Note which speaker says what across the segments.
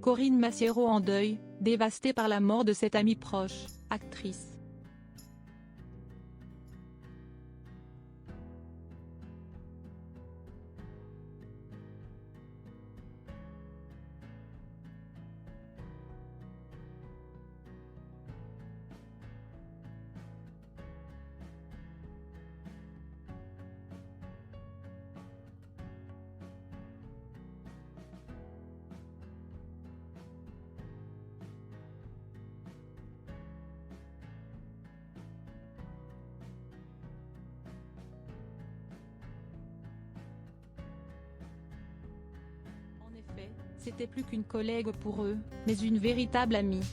Speaker 1: Corinne Massiero en deuil, dévastée par la mort de cette amie proche, actrice. C'était plus qu'une collègue pour eux, mais une véritable amie.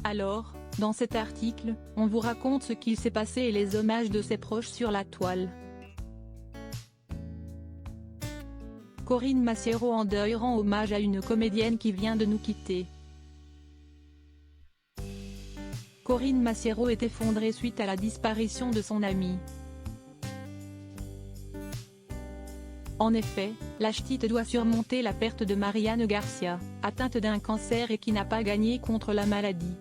Speaker 1: Alors, dans cet article, on vous raconte ce qu'il s'est passé et les hommages de ses proches sur la toile. Corinne Massiero en deuil rend hommage à une comédienne qui vient de nous quitter. Corinne Massiero est effondrée suite à la disparition de son amie. En effet, la ch'tite doit surmonter la perte de Marianne Garcia, atteinte d'un cancer et qui n'a pas gagné contre la maladie.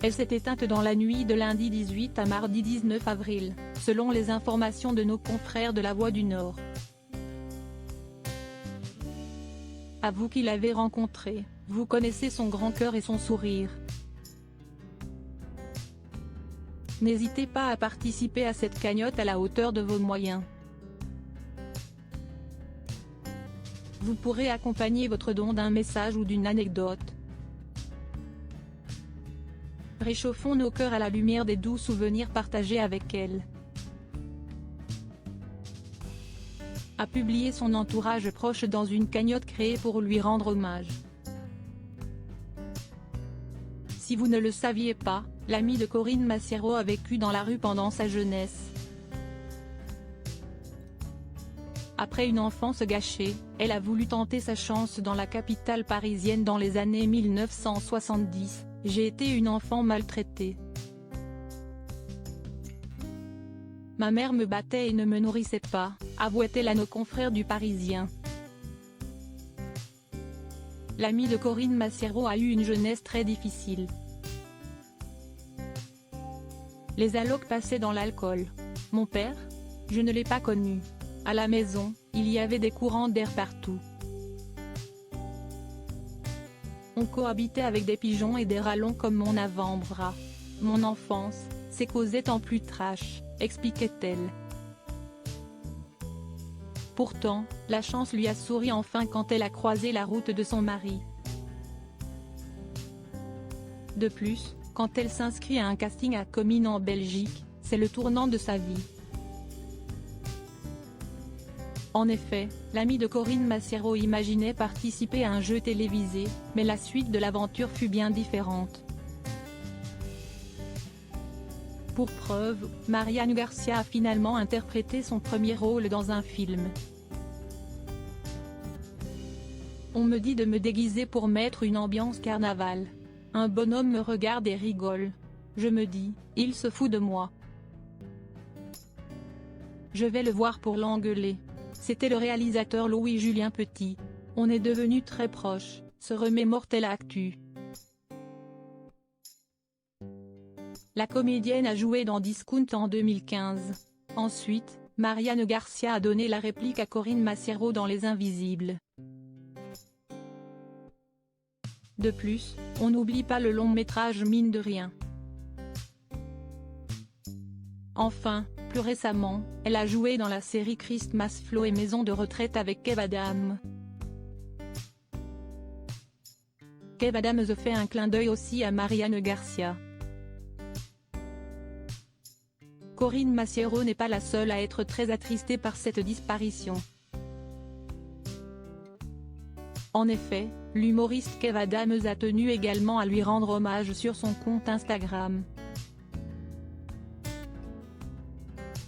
Speaker 1: Elle s'est éteinte dans la nuit de lundi 18 à mardi 19 avril, selon les informations de nos confrères de La Voix du Nord. À vous qui l'avez rencontrée, vous connaissez son grand cœur et son sourire. N'hésitez pas à participer à cette cagnotte à la hauteur de vos moyens. Vous pourrez accompagner votre don d'un message ou d'une anecdote. Réchauffons nos cœurs à la lumière des doux souvenirs partagés avec elle. A publié son entourage proche dans une cagnotte créée pour lui rendre hommage. Si vous ne le saviez pas, l'amie de Corinne Massiero a vécu dans la rue pendant sa jeunesse. Après une enfance gâchée, elle a voulu tenter sa chance dans la capitale parisienne dans les années 1970. J'ai été une enfant maltraitée. Ma mère me battait et ne me nourrissait pas, avouait-elle à nos confrères du Parisien. L'amie de Corinne Massiero a eu une jeunesse très difficile. Les allocs passaient dans l'alcool. Mon père? Je ne l'ai pas connu. À la maison, il y avait des courants d'air partout. On cohabitait avec des pigeons et des rallons comme mon avant-bras. Mon enfance, c'est causait en plus trash, expliquait-elle. Pourtant, la chance lui a souri enfin quand elle a croisé la route de son mari. De plus, quand elle s'inscrit à un casting à Comines en Belgique, c'est le tournant de sa vie. En effet, l'amie de Corinne Massiero imaginait participer à un jeu télévisé, mais la suite de l'aventure fut bien différente. Pour preuve, Marianne Garcia a finalement interprété son premier rôle dans un film. On me dit de me déguiser pour mettre une ambiance carnaval. Un bonhomme me regarde et rigole. Je me dis, il se fout de moi. Je vais le voir pour l'engueuler. C'était le réalisateur Louis-Julien Petit. On est devenus très proches, se remémore-t-elle Actu. La comédienne a joué dans Discount en 2015. Ensuite, Marianne Garcia a donné la réplique à Corinne Massiero dans Les Invisibles. De plus, on n'oublie pas le long métrage Mine de rien. Enfin, plus récemment, elle a joué dans la série Christmas Flow et Maison de retraite avec Kev Adams. Kev Adams fait un clin d'œil aussi à Marianne Garcia. Corinne Massiero n'est pas la seule à être très attristée par cette disparition. En effet, l'humoriste Kev Adams a tenu également à lui rendre hommage sur son compte Instagram.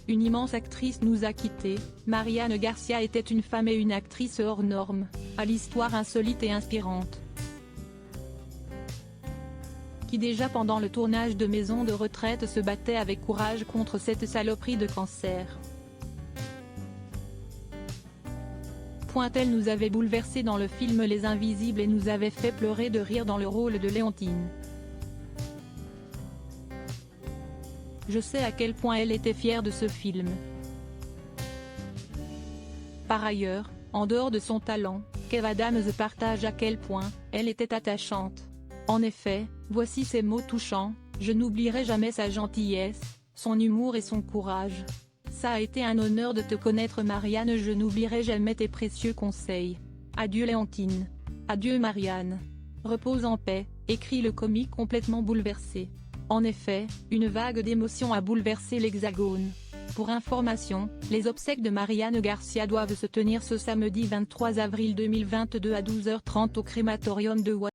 Speaker 1: Une immense actrice nous a quittés, Marianne Garcia était une femme et une actrice hors norme, à l'histoire insolite et inspirante. Qui déjà pendant le tournage de Maison de retraite se battait avec courage contre cette saloperie de cancer. point elle nous avait bouleversés dans le film Les Invisibles et nous avait fait pleurer de rire dans le rôle de Léontine. Je sais à quel point elle était fière de ce film. Par ailleurs, en dehors de son talent, Kev Adams partage à quel point elle était attachante. En effet, voici ces mots touchants: « Je n'oublierai jamais sa gentillesse, son humour et son courage. Ça a été un honneur de te connaître Marianne, je n'oublierai jamais tes précieux conseils. Adieu Léontine. Adieu Marianne. Repose en paix », écrit le comique complètement bouleversé. En effet, une vague d'émotions a bouleversé l'Hexagone. Pour information, les obsèques de Marianne Garcia doivent se tenir ce samedi 23 avril 2022 à 12h30 au crématorium de Guadeloupe.